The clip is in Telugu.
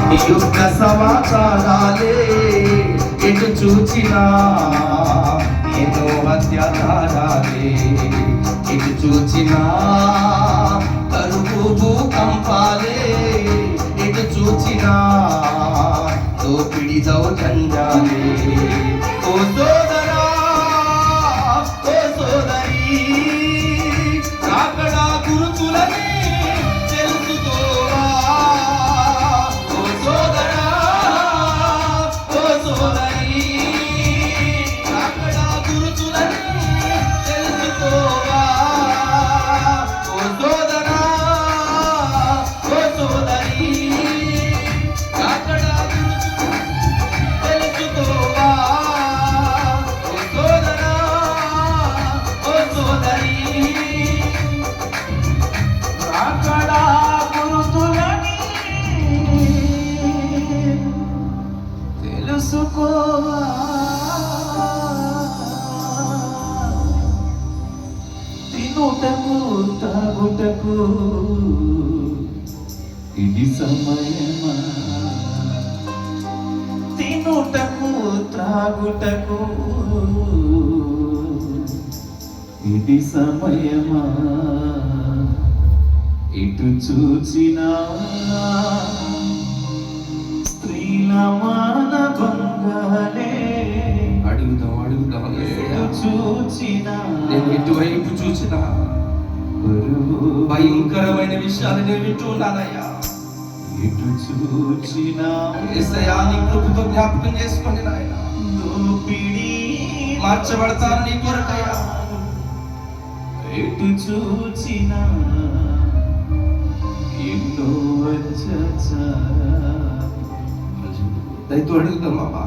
యుద్ధ సమాచారాలే ఎటు చూచినా ఎన్నో అత్యాచారాలే ఎటు చూచినా కరువు భూకంపాలే ఎటు చూచినా దోపిడి దౌర్జన్యాలే ఓ సోదరా ఓ సోదరి రాకడా గురుతులని తెలుసుకోవా ఓ సోదరా ఓ సోదరి రాకడా గురుతులని తెలుసుకోవా ఓ సోదరా ఓ సోదరి రాకడా తెలుసుకోవా ఓ సోదరా ఓ సోదరి రాకడా గురుతులని తెలుసుకోవా తినుటకు తాగుటకు ఇది సమయమా తినుటకు త్రాగుటకు ఇది సమయమా ఇటు చూచినా స్త్రీల మానభంగాలే అడుగుదాం ఎటు చూచినా నేను ఎటువైపు చూచినా భయంకరమైన విషయాలు నేను వింటూ ఉన్నానయ్యా ఎటు చూచినా యేసయ్యా నీ కృపతో జ్ఞాపకం చేసుకోండి నాయన దోపిడి మార్చబడతాను నీ కొరకయ్యా ఎటు చూచినా ఎన్నో అత్యాచారాలు దయతో అడుగుదాం బాబా